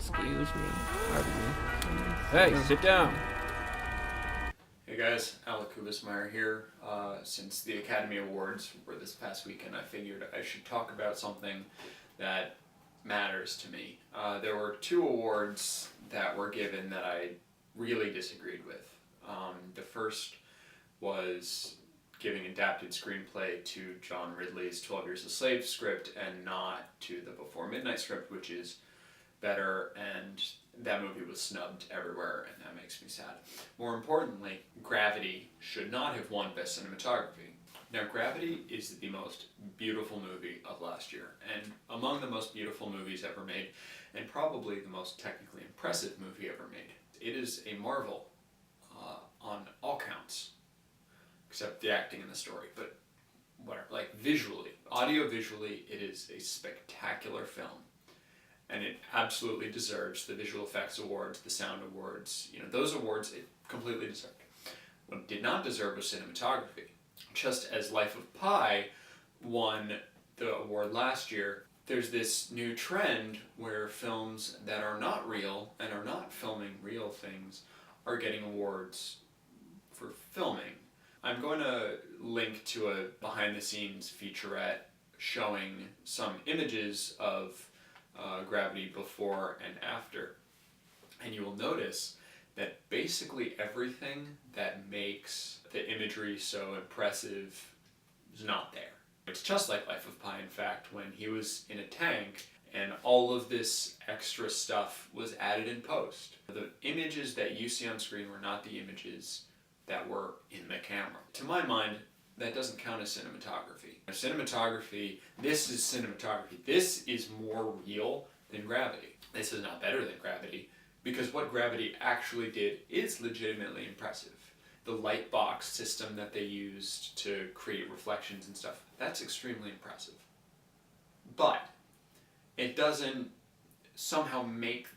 Excuse me. Pardon me. Hey, sit down. Hey guys, Kubas-Meyer here. Since the Academy Awards were this past weekend, I figured I should talk about something that matters to me. There were two awards that were given that I really disagreed with. The first was giving adapted screenplay to John Ridley's 12 Years a Slave script and not to the Before Midnight script, which is better, and that movie was snubbed everywhere, and that makes me sad. More importantly, Gravity should not have won Best Cinematography. Now, Gravity is the most beautiful movie of last year, and among the most beautiful movies ever made, and probably the most technically impressive movie ever made. It is a marvel on all counts, except the acting and the story, but whatever. Like visually, audio-visually, it is a spectacular film. And it absolutely deserves the visual effects awards, the sound awards, those awards it completely deserved. What it did not deserve was cinematography. Just as Life of Pi won the award last year, there's this new trend where films that are not real and are not filming real things are getting awards for filming. I'm going to link to a behind-the-scenes featurette showing some images of Gravity before and after, and you will notice that basically everything that makes the imagery so impressive is not there. It's just like Life of Pi, in fact, when he was in a tank and all of this extra stuff was added in post. The images that you see on screen were not the images that were in the camera. To my mind, that doesn't count as cinematography. Cinematography, this is cinematography. This is more real than Gravity. This is not better than Gravity, because what Gravity actually did is legitimately impressive. The light box system that they used to create reflections and stuff, that's extremely impressive. But it doesn't somehow make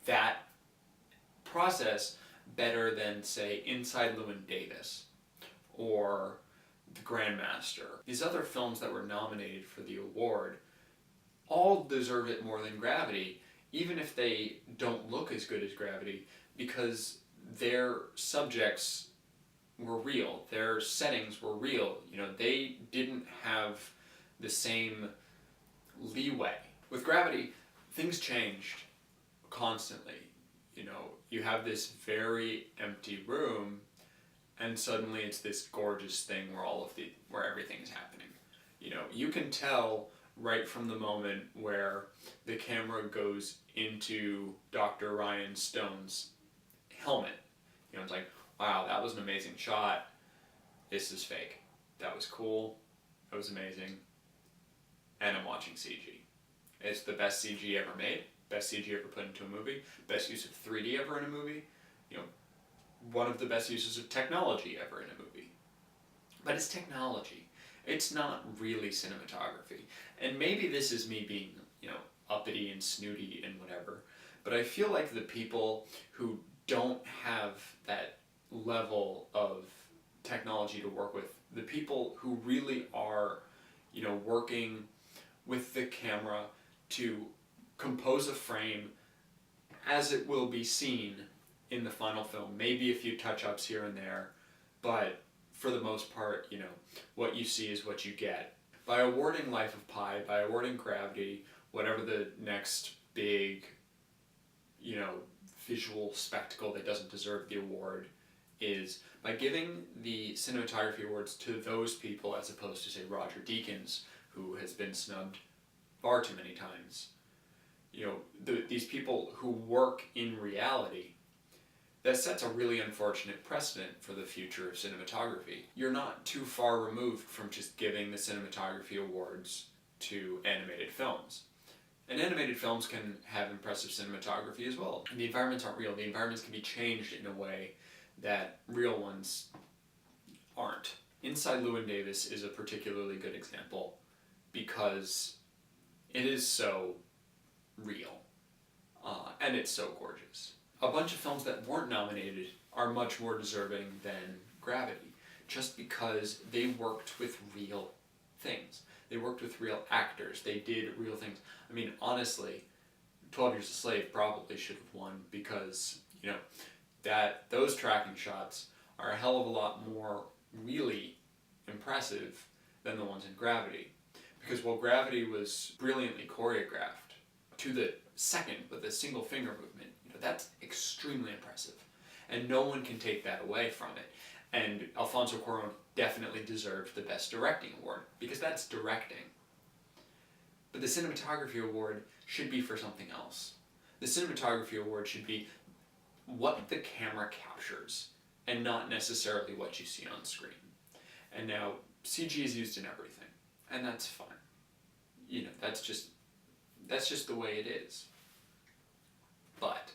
that process better than, say, Inside Llewyn Davis or The Grandmaster. These other films that were nominated for the award all deserve it more than Gravity, even if they don't look as good as Gravity, because their subjects were real, their settings were real. They didn't have the same leeway. With Gravity, things changed constantly. You have this very empty room, and suddenly it's this gorgeous thing where everything is happening. You can tell right from the moment where the camera goes into Dr. Ryan Stone's helmet. It's like, wow, that was an amazing shot. This is fake. That was cool. That was amazing. And I'm watching CG. It's the best CG ever made. Best CG ever put into a movie. Best use of 3D ever in a movie. One of the best uses of technology ever in a movie. But it's technology. It's not really cinematography. And maybe this is me being, uppity and snooty and whatever, but I feel like the people who don't have that level of technology to work with, the people who really are, working with the camera to compose a frame as it will be seen in the final film. Maybe a few touch-ups here and there, but for the most part, what you see is what you get. By awarding Life of Pi, by awarding Gravity, whatever the next big, visual spectacle that doesn't deserve the award is, by giving the cinematography awards to those people as opposed to, say, Roger Deakins, who has been snubbed far too many times. These people who work in reality, that sets a really unfortunate precedent for the future of cinematography. You're not too far removed from just giving the cinematography awards to animated films. And animated films can have impressive cinematography as well. And the environments aren't real. The environments can be changed in a way that real ones aren't. Inside Llewyn Davis is a particularly good example because it is so real. And it's so gorgeous. A bunch of films that weren't nominated are much more deserving than Gravity, just because they worked with real things. They worked with real actors. They did real things. I mean, honestly, 12 Years a Slave probably should have won because, you know, those tracking shots are a hell of a lot more really impressive than the ones in Gravity. Because while Gravity was brilliantly choreographed to the second with a single finger movement, you know, that's extremely impressive. And no one can take that away from it. And Alfonso Cuarón definitely deserved the Best Directing Award, because that's directing. But the Cinematography Award should be for something else. The Cinematography Award should be what the camera captures, and not necessarily what you see on screen. And now, CG is used in everything, and that's fine. You know, that's just the way it is. But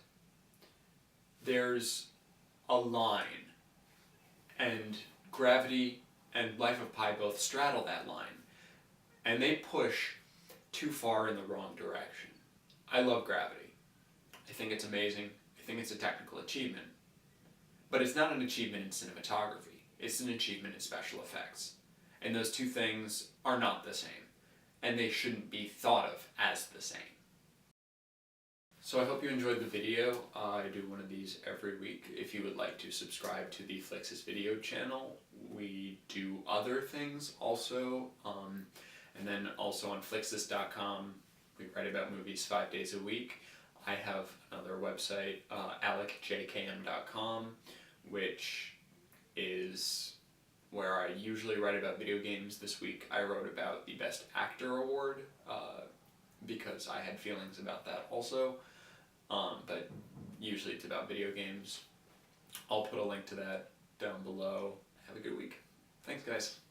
there's a line, and Gravity and Life of Pi both straddle that line, and they push too far in the wrong direction. I love Gravity. I think it's amazing. I think it's a technical achievement. But it's not an achievement in cinematography. It's an achievement in special effects. And those two things are not the same. And they shouldn't be thought of as the same. So I hope you enjoyed the video. I do one of these every week. If you would like to subscribe to the Flixist video channel, we do other things also. And then also on Flixist.com, we write about movies 5 days a week. I have another website, alecjkm.com, which is where I usually write about video games. This week I wrote about the Best Actor Award, because I had feelings about that also. But usually it's about video games. I'll put a link to that down below. Have a good week. Thanks, guys.